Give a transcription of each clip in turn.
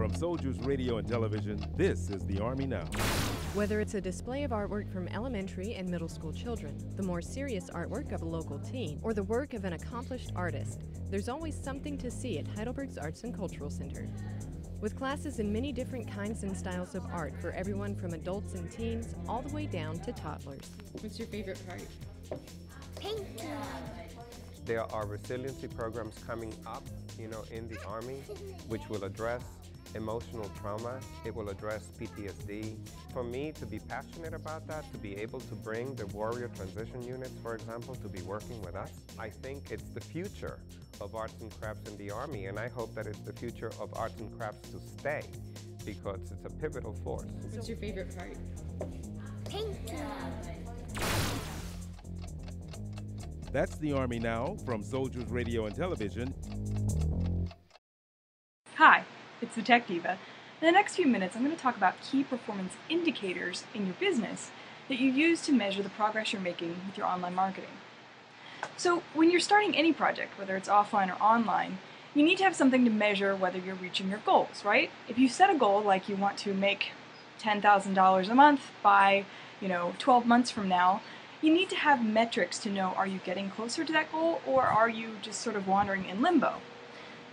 From Soldiers Radio and Television, this is the Army Now. Whether it's a display of artwork from elementary and middle school children, the more serious artwork of a local teen, or the work of an accomplished artist, there's always something to see at Heidelberg's Arts and Cultural Center. With classes in many different kinds and styles of art for everyone from adults and teens all the way down to toddlers. What's your favorite part? Painting. There are resiliency programs coming up, in the Army, which will address emotional trauma. It will address PTSD. For me to be passionate about that, to be able to bring the warrior transition units, for example, to be working with us, I think it's the future of arts and crafts in the Army, and I hope that it's the future of arts and crafts to stay, because it's a pivotal force. What's your favorite part? Painting. That's the Army Now from Soldiers Radio and Television. Hi, it's the Tech Diva. In the next few minutes, I'm going to talk about key performance indicators in your business that you use to measure the progress you're making with your online marketing. So when you're starting any project, whether it's offline or online, you need to have something to measure whether you're reaching your goals, right? If you set a goal like you want to make $10,000 a month by, 12 months from now, you need to have metrics to know, are you getting closer to that goal, or are you just sort of wandering in limbo?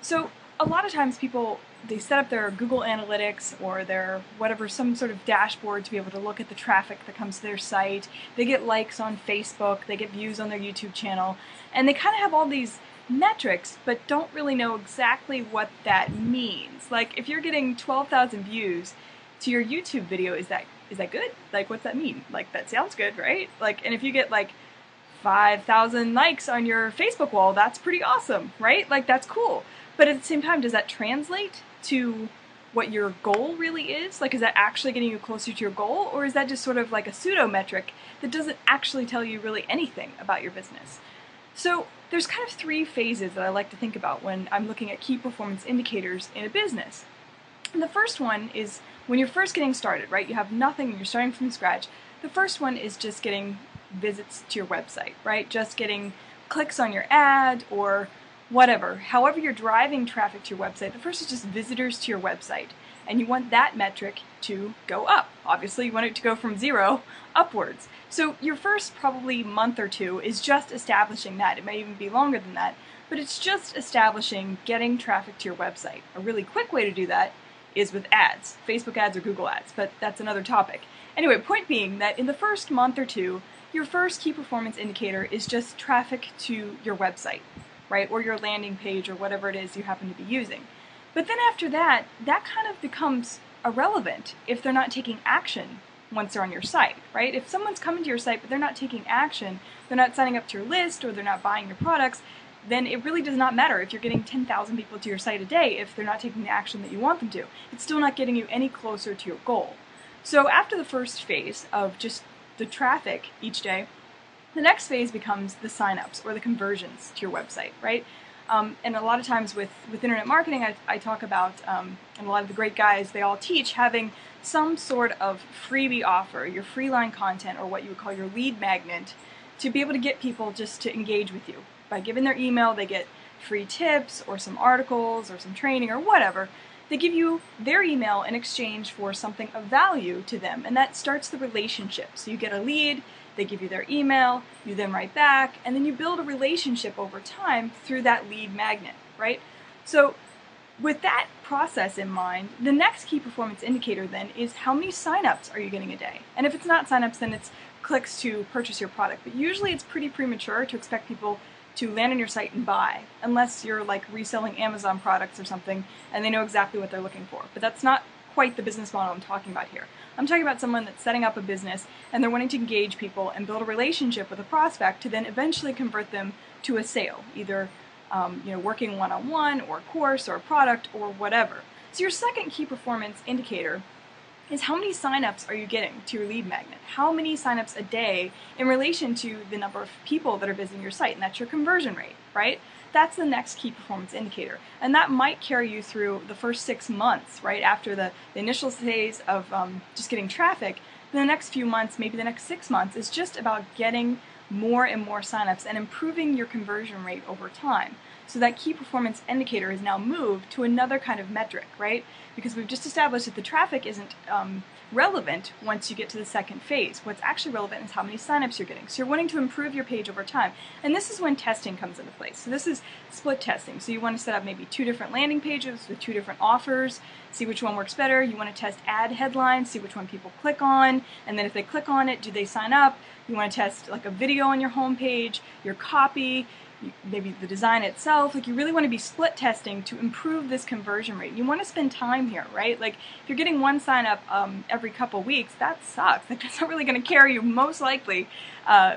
So a lot of times people, they set up their Google Analytics or their some sort of dashboard to be able to look at the traffic that comes to their site. They get likes on Facebook, they get views on their YouTube channel, and they kind of have all these metrics but don't really know exactly what that means. Like if you're getting 12,000 views to your YouTube video, is that good? Like what's that mean? Like that sounds good, right? And if you get 5,000 likes on your Facebook wall, that's pretty awesome, right? That's cool. But at the same time, does that translate to what your goal really is? Is that actually getting you closer to your goal? Or is that just sort of like a pseudo metric that doesn't actually tell you really anything about your business? So there's kind of three phases that I like to think about when I'm looking at key performance indicators in a business. And the first one is when you're first getting started, right? You have nothing, you're starting from scratch. The first one is just getting visits to your website, right? Just getting clicks on your ad or whatever. However you're driving traffic to your website, the first is just visitors to your website. And you want that metric to go up. Obviously, you want it to go from 0 upwards. So your first probably month or two is just establishing that. It may even be longer than that, but it's just establishing getting traffic to your website. A really quick way to do that is with ads, Facebook ads or Google ads, but that's another topic. Anyway, point being that in the first month or two, your first key performance indicator is just traffic to your website, right? Or your landing page or whatever it is you happen to be using. But then after that, that kind of becomes irrelevant if they're not taking action once they're on your site, right? If someone's coming to your site but they're not taking action, they're not signing up to your list or they're not buying your products, then it really does not matter if you're getting 10,000 people to your site a day if they're not taking the action that you want them to. It's still not getting you any closer to your goal. So after the first phase of just the traffic each day, the next phase becomes the signups or the conversions to your website, right? And a lot of times with internet marketing, I talk about, and a lot of the great guys, they all teach having some sort of freebie offer, your free line content or what you would call your lead magnet, to be able to get people just to engage with you. By giving their email, they get free tips or some articles or some training or whatever. They give you their email in exchange for something of value to them, and that starts the relationship. So you get a lead, they give you their email, you then write back, and then you build a relationship over time through that lead magnet, right? So with that process in mind, the next key performance indicator then is how many signups are you getting a day? And if it's not signups, then it's clicks to purchase your product. But usually it's pretty premature to expect people to land on your site and buy, unless you're reselling Amazon products or something and they know exactly what they're looking for. But that's not quite the business model I'm talking about here. I'm talking about someone that's setting up a business and they're wanting to engage people and build a relationship with a prospect to then eventually convert them to a sale, either working one-on-one or a course or a product or whatever. So your second key performance indicator is how many signups are you getting to your lead magnet? How many signups a day in relation to the number of people that are visiting your site? And that's your conversion rate, right? That's the next key performance indicator. And that might carry you through the first 6 months, right? After the initial phase of just getting traffic, then the next few months, maybe the next 6 months, is just about getting more and more signups and improving your conversion rate over time. So that key performance indicator is now moved to another kind of metric, right? Because we've just established that the traffic isn't relevant once you get to the second phase. What's actually relevant is how many signups you're getting. So you're wanting to improve your page over time. And this is when testing comes into place. So this is split testing. So you want to set up maybe 2 different landing pages with 2 different offers, see which one works better. You want to test ad headlines, see which one people click on, and then if they click on it, do they sign up? You want to test like a video on your homepage, your copy, maybe the design itself. Like, you really want to be split testing to improve this conversion rate. You want to spend time here, right? Like, if you're getting 1 sign up every couple weeks, that sucks. Like, that's not really going to carry you most likely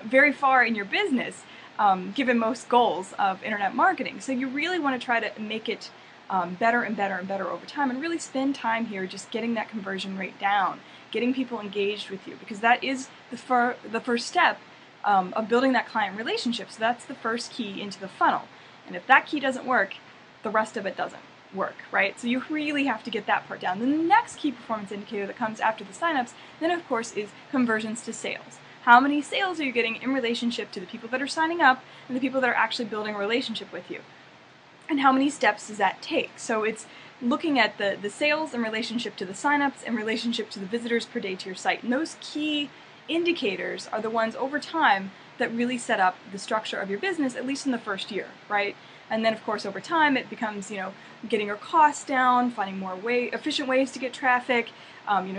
very far in your business, given most goals of internet marketing. So you really want to try to make it better and better and better over time, and really spend time here just getting that conversion rate down, getting people engaged with you, because that is the first step of building that client relationship. So that's the first key into the funnel. And if that key doesn't work, the rest of it doesn't work, right? So you really have to get that part down. Then the next key performance indicator that comes after the signups, then of course, is conversions to sales. How many sales are you getting in relationship to the people that are signing up and the people that are actually building a relationship with you? And how many steps does that take? So it's looking at the sales in relationship to the signups, in relationship to the visitors per day to your site. And those key indicators are the ones over time that really set up the structure of your business, at least in the first year, right? And then of course over time it becomes, getting your costs down, finding more efficient ways to get traffic,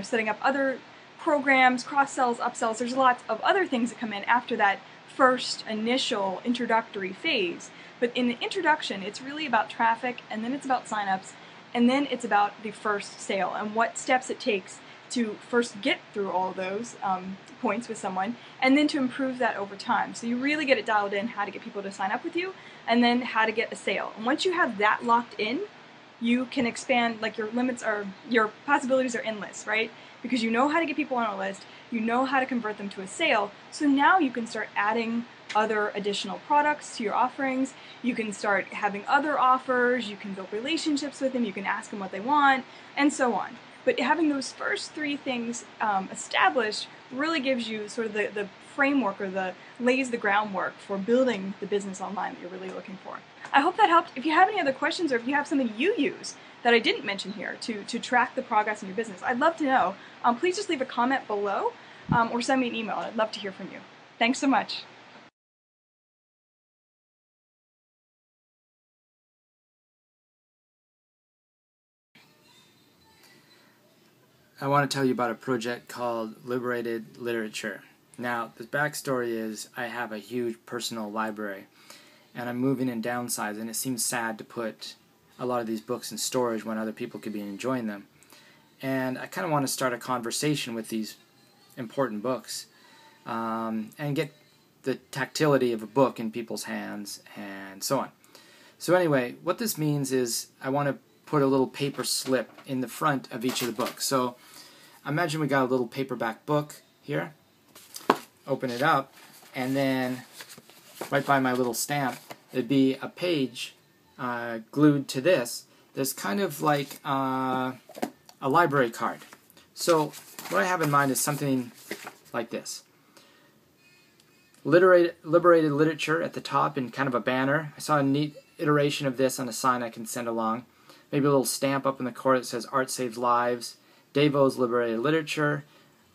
setting up other programs, cross-sells, upsells. There's lots of other things that come in after that first initial introductory phase. But in the introduction, it's really about traffic, and then it's about signups, and then it's about the first sale and what steps it takes to first get through all of those points with someone, and then to improve that over time. So you really get it dialed in, how to get people to sign up with you, and then how to get a sale. And once you have that locked in, you can expand, like your possibilities are endless, right? Because you know how to get people on a list, you know how to convert them to a sale, so now you can start adding other additional products to your offerings, you can start having other offers, you can build relationships with them, you can ask them what they want, and so on. But having those first 3 things established really gives you sort of the framework, or lays the groundwork for building the business online that you're really looking for. I hope that helped. If you have any other questions, or if you have something you use that I didn't mention here to track the progress in your business, I'd love to know. Please just leave a comment below or send me an email. I'd love to hear from you. Thanks so much. I want to tell you about a project called Liberated Literature. Now, the backstory is I have a huge personal library, and I'm moving and downsizing, and it seems sad to put a lot of these books in storage when other people could be enjoying them. And I kind of want to start a conversation with these important books and get the tactility of a book in people's hands and so on. So anyway, what this means is I want to put a little paper slip in the front of each of the books. So imagine we got a little paperback book here. Open it up, and then right by my little stamp, there'd be a page glued to this that's kind of like a library card. So what I have in mind is something like this. Liberated Literature at the top in kind of a banner. I saw a neat iteration of this on a sign I can send along. Maybe a little stamp up in the corner that says Art Saves Lives, Devo's Liberated Literature,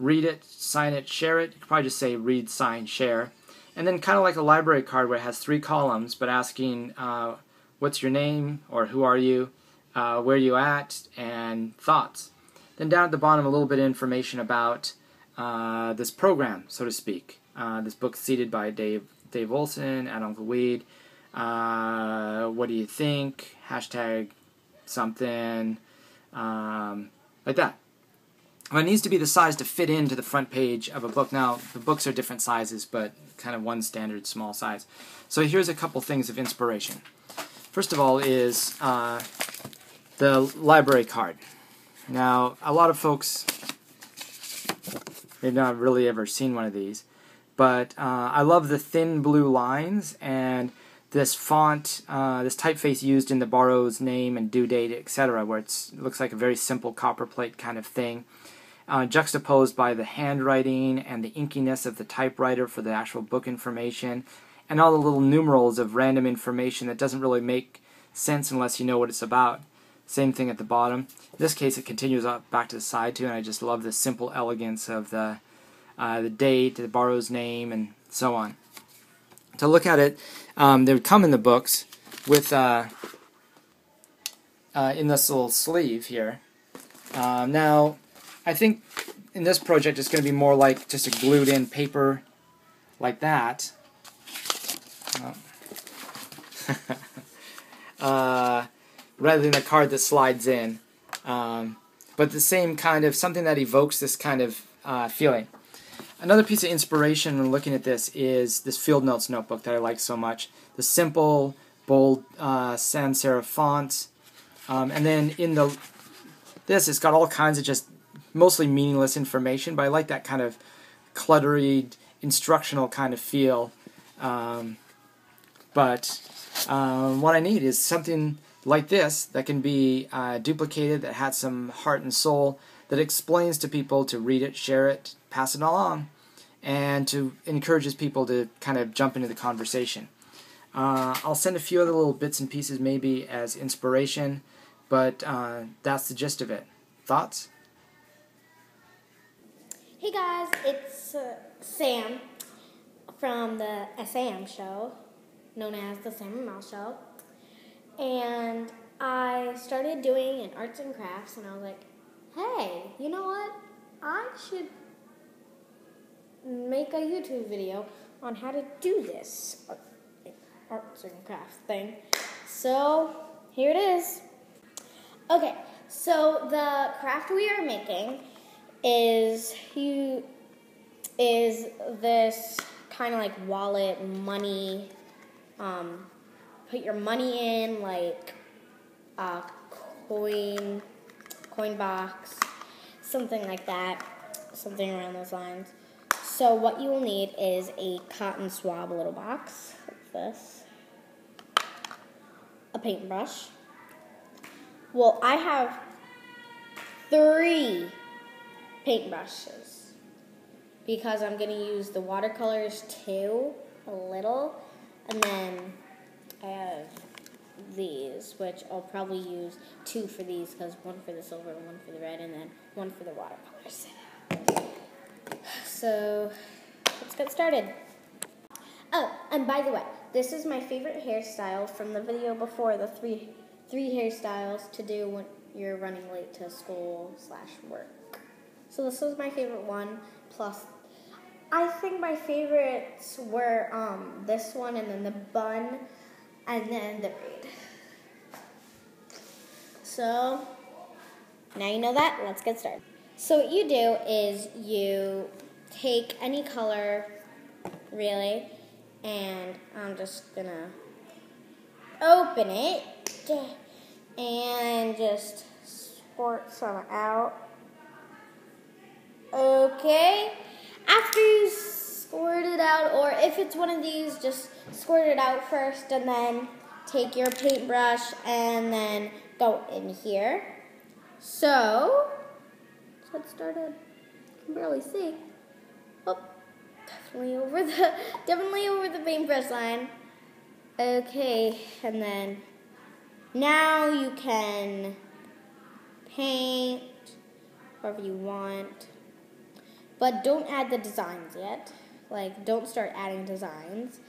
read it, sign it, share it. You could probably just say read, sign, share. And then kind of like a library card where it has 3 columns, but asking what's your name, or who are you, where you at, and thoughts. Then down at the bottom, a little bit of information about this program, so to speak. This book seeded by Dave Olson at Uncle Weed. What do you think? Hashtag something like that. Well, it needs to be the size to fit into the front page of a book. Now, the books are different sizes, but kind of one standard small size. So here's a couple things of inspiration. First of all is the library card. Now, a lot of folks, they've not really ever seen one of these, but I love the thin blue lines and this font, this typeface used in the borrower's name and due date, etc., where it looks like a very simple copperplate kind of thing, juxtaposed by the handwriting and the inkiness of the typewriter for the actual book information, and all the little numerals of random information that doesn't really make sense unless you know what it's about. Same thing at the bottom. In this case, it continues up back to the side too, and I just love the simple elegance of the date, the borrower's name, and so on. To look at it, they would come in the books with in this little sleeve here. Now, I think in this project it's going to be more like just a glued-in paper like that. Rather than a card that slides in. But the same kind of, something that evokes this kind of feeling. Another piece of inspiration when looking at this is this Field Notes notebook that I like so much. The simple, bold sans serif font. And then in this, it's got all kinds of just mostly meaningless information, but I like that kind of cluttery, instructional kind of feel. But what I need is something like this that can be duplicated, that has some heart and soul, that explains to people to read it, share it, pass it along, and to encourages people to kind of jump into the conversation. I'll send a few other little bits and pieces maybe as inspiration, but that's the gist of it. Thoughts? Hey guys, it's Sam from the SAM show, known as the Sam and Mel Show. And I started doing an arts and crafts, and I was like, hey, you know what? I should make a YouTube video on how to do this arts and crafts thing. So, here it is. Okay, so the craft we are making is this kind of like wallet, money, put your money in, like a coin box, something like that, something around those lines. So what you will need is a cotton swab little box, like this, a paintbrush. Well, I have 3 paintbrushes because I'm going to use the watercolors too, a little, and then I have these, which I'll probably use 2 for these, because 1 for the silver, 1 for the red, and then 1 for the watercolors. So, let's get started. Oh, and by the way, this is my favorite hairstyle from the video before, the three hairstyles to do when you're running late to school/work. So this was my favorite one, plus I think my favorites were this one, and then the bun, and then the braid. So, now you know that, let's get started. So what you do is you take any color, really, and I'm just gonna open it and just squirt some out. Okay, after you squirt it out, or if it's one of these, just squirt it out first, and then take your paintbrush and then go in here. So, let's get started. I can barely see. Oh, definitely over the paintbrush line. Okay, and then now you can paint whatever you want, but don't add the designs yet. Like, don't start adding designs.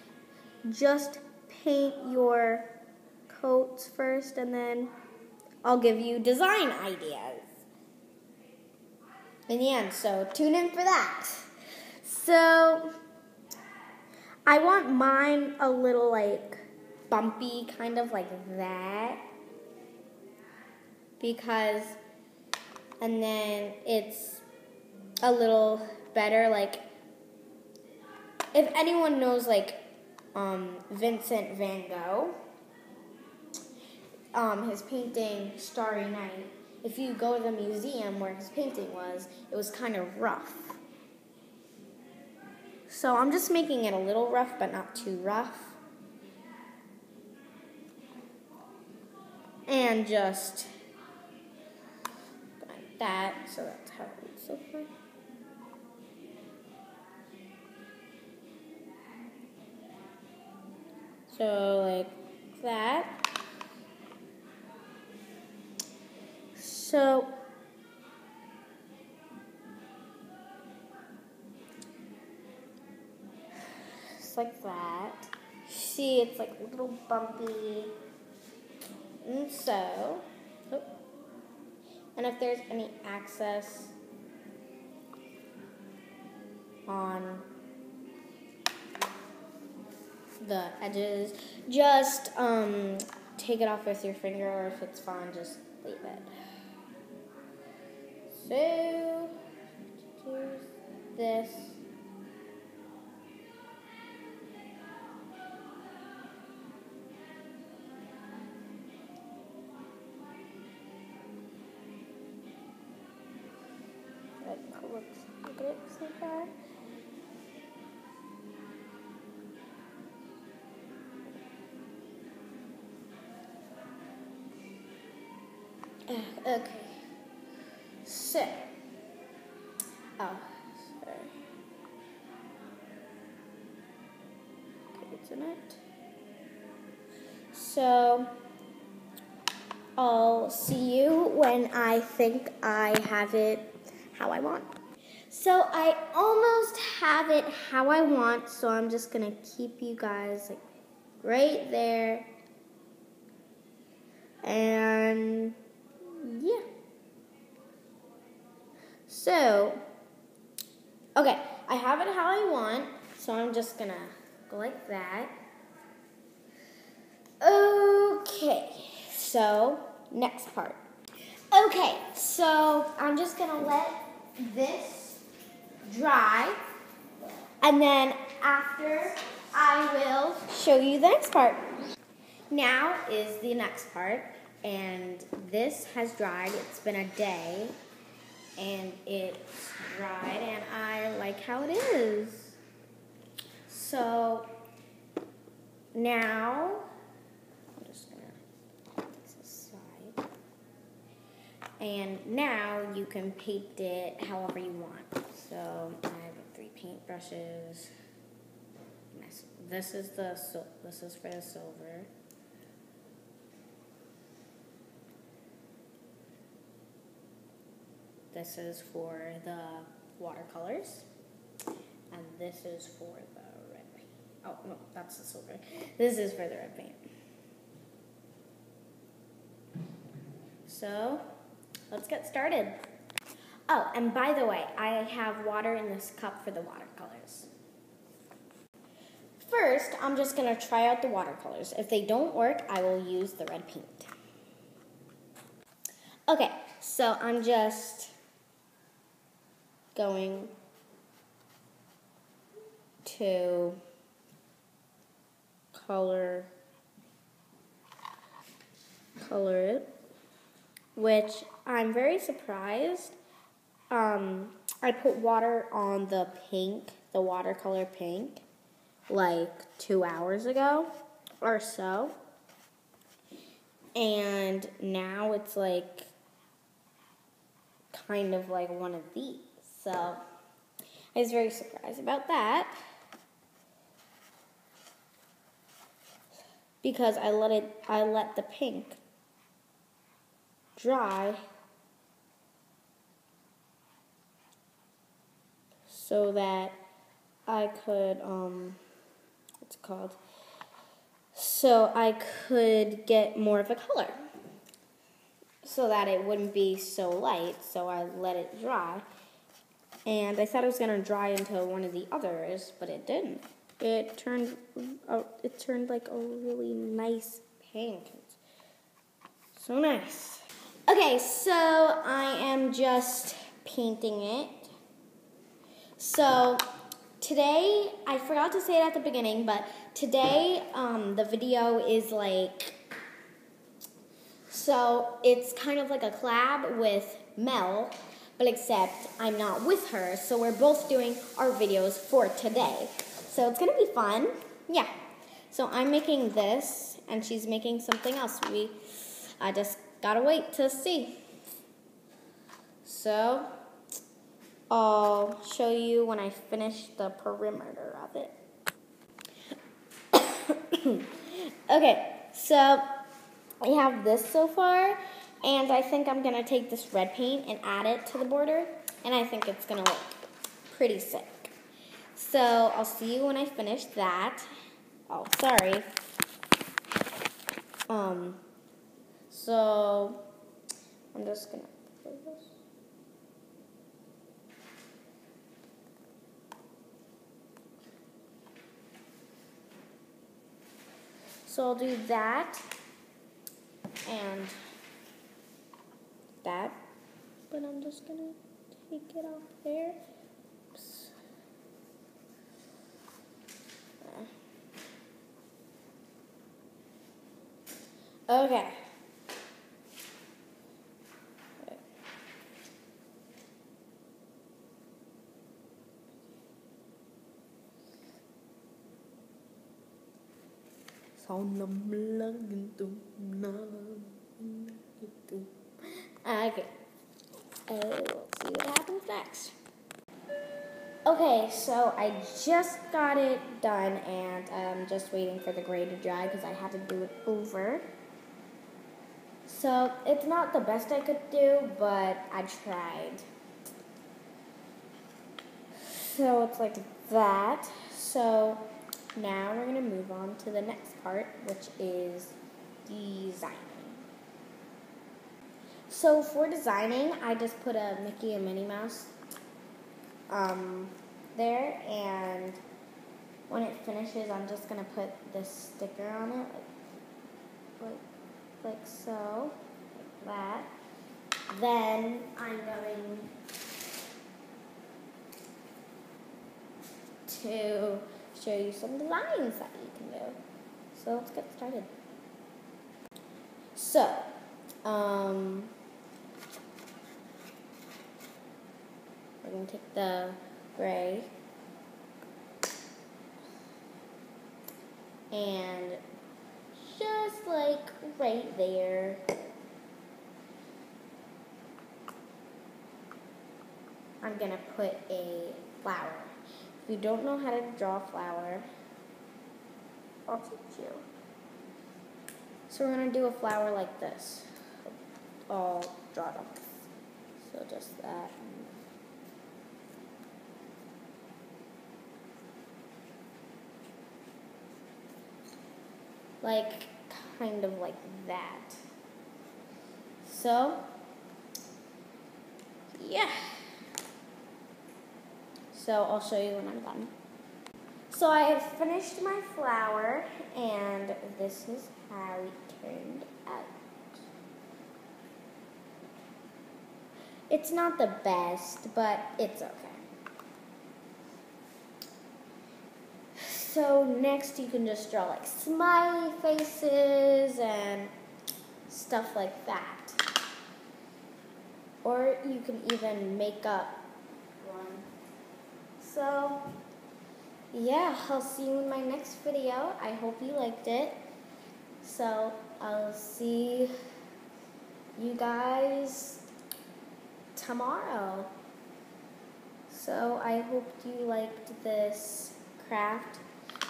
Just paint your coats first, and then I'll give you design ideas in the end, so tune in for that. So, I want mine a little, like, bumpy, kind of like that, because, and then it's a little better, like, if anyone knows, like, Vincent van Gogh, his painting, Starry Night, if you go to the museum where his painting was, it was kind of rough. So I'm just making it a little rough, but not too rough. And just like that, so that's how it looks so far. So like that. So just like that. See, it's like a little bumpy. And so, and if there's any excess on the edges, just take it off with your finger, or if it's fine, just leave it. So, do this. Look at it so far. Okay. So, sorry. Okay, it's in it. So, I'll see you when I think I have it how I want. So I almost have it how I want, so I'm just gonna keep you guys like right there. And yeah. So, okay, I have it how I want, so I'm just gonna go like that. Okay, so next part. Okay, so I'm just gonna let this dry, and then after I will show you the next part. Now is the next part, and this has dried. It's been a day, and it's dried, and I like how it is. So now I'm just gonna put this aside, and now you can paint it however you want. So I have 3 paintbrushes. This is for the silver. This is for the watercolors, and this is for the red paint. Oh no, that's the silver. This is for the red paint. So let's get started. Oh, and by the way, I have water in this cup for the watercolors. First, I'm just going to try out the watercolors. If they don't work, I will use the red paint. Okay, so I'm just going to color it, which I'm very surprised. I put water on the pink, the watercolor pink, like 2 hours ago or so. And now it's like kind of like one of these. So I was very surprised about that, because I let the pink dry so that I could so I could get more of a color, so that it wouldn't be so light. So I let it dry, and I thought it was gonna dry into one of the others, but it didn't. It turned like a really nice pink. It's so nice. Okay, so I am just painting it. So today, I forgot to say it at the beginning, but today the video is like, so it's kind of like a collab with Mel, but except I'm not with her, so we're both doing our videos for today. So it's gonna be fun, yeah. So I'm making this, and she's making something else. I just gotta wait to see. So I'll show you when I finish the perimeter of it. Okay, so I have this so far, and I think I'm gonna take this red paint and add it to the border, and I think it's gonna look pretty sick. So I'll see you when I finish that. Oh, sorry. So I'm just gonna put this. So I'll do that and that, but I'm just gonna take it off there. Oops. Okay. Okay. We'll see what happens next. Okay, so I just got it done, and I'm just waiting for the gray to dry because I had to do it over. So it's not the best I could do, but I tried. So it's like that. So now we're gonna move on to the next part, which is designing. So for designing, I just put a Mickey and Minnie Mouse there, and when it finishes, I'm just gonna put this sticker on it, like so, like that. Then I'm going to show you some designs that you can do. So let's get started. So, we're going to take the gray and just like right there, I'm going to put a flower. If you don't know how to draw a flower, I'll teach you. So we're going to do a flower like this. I'll draw it on this. So just that. Like, kind of like that. So, yeah. So I'll show you when I'm done. So I have finished my flower, and this is how it turned out. It's not the best, but it's okay. So next you can just draw like smiley faces and stuff like that. Or you can even make up one. So yeah, I'll see you in my next video. I hope you liked it. So I'll see you guys tomorrow. So I hope you liked this craft.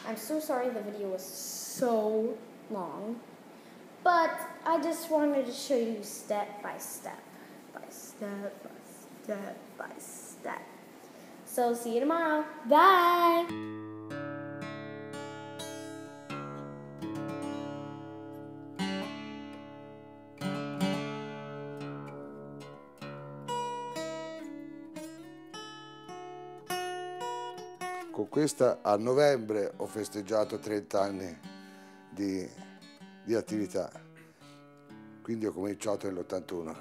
I'm so sorry the video was so long, but I just wanted to show you step by step, by step, by step, by step. So see you tomorrow. Bye! Con questa a novembre ho festeggiato 30 anni di attività, quindi ho cominciato nell'81.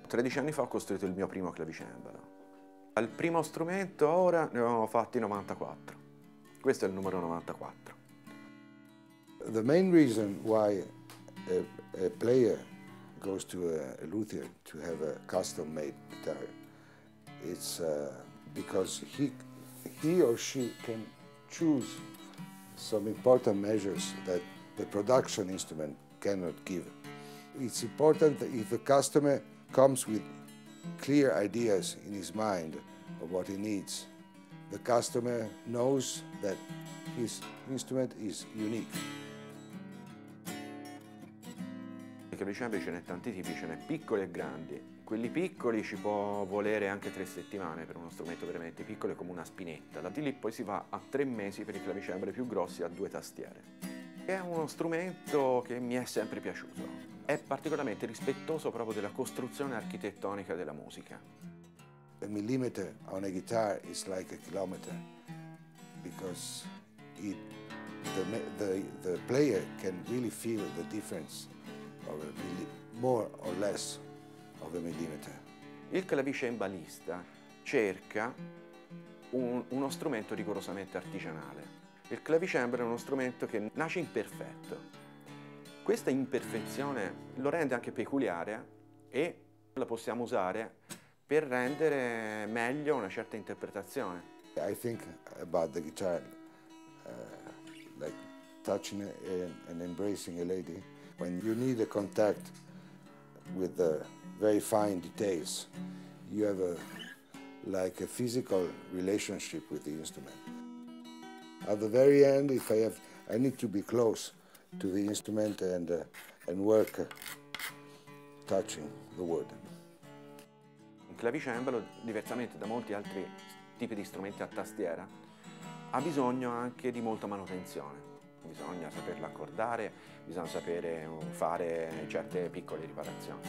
13 anni fa ho costruito il mio primo clavicembalo. Il primo strumento ora ne avevamo fatti 94. Questo è il numero 94. The main reason why a player goes to a luthier to have a custom-made guitar, it's because he or she can choose some important measures that the production instrument cannot give. It's important that if the customer comes with clear ideas in his mind of what he needs, the customer knows that his instrument is unique. clavicembali ce n'è tanti tipi, ce n'è piccoli e grandi. Quelli piccoli ci può volere anche 3 settimane per uno strumento veramente piccolo, come una spinetta. Da di lì poi si va a 3 mesi per i clavicembali più grossi a 2 tastiere. È uno strumento che mi è sempre piaciuto. È particolarmente rispettoso proprio della costruzione architettonica della musica. A millimeter on a guitar is like a kilometer because the player can really feel the difference of more or less of a millimeter. Il clavicembalista cerca uno strumento rigorosamente artigianale. Il clavicembalo è uno strumento che nasce imperfetto. Questa imperfezione lo rende anche peculiare e la possiamo usare per rendere meglio una certa interpretazione. I think about the guitar like touching and embracing a lady. When you need a contact with the very fine details, you have like a physical relationship with the instrument. At the very end, if I need to be close to the instrument and work touching the wood. Un clavicembalo, diversamente da molti altri tipi di strumenti a tastiera, ha bisogno anche di molta manutenzione. Bisogna saperlo accordare, bisogna sapere fare certe piccole riparazioni.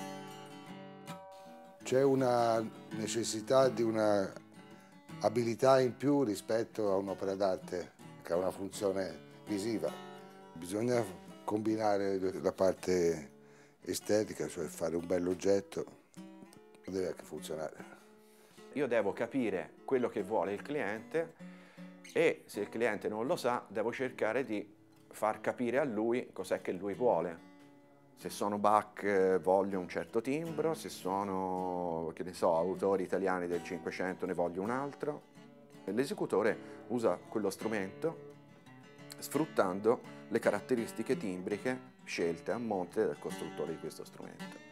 C'è una necessità di una abilità in più rispetto a un'opera d'arte che ha una funzione visiva. Bisogna combinare la parte estetica, cioè fare un bell'oggetto, deve anche funzionare. Io devo capire quello che vuole il cliente e se il cliente non lo sa, devo cercare di far capire a lui cos'è che lui vuole. Se sono Bach voglio un certo timbro, se sono, che ne so, autori italiani del Cinquecento ne voglio un altro. L'esecutore usa quello strumento sfruttando le caratteristiche timbriche scelte a monte dal costruttore di questo strumento.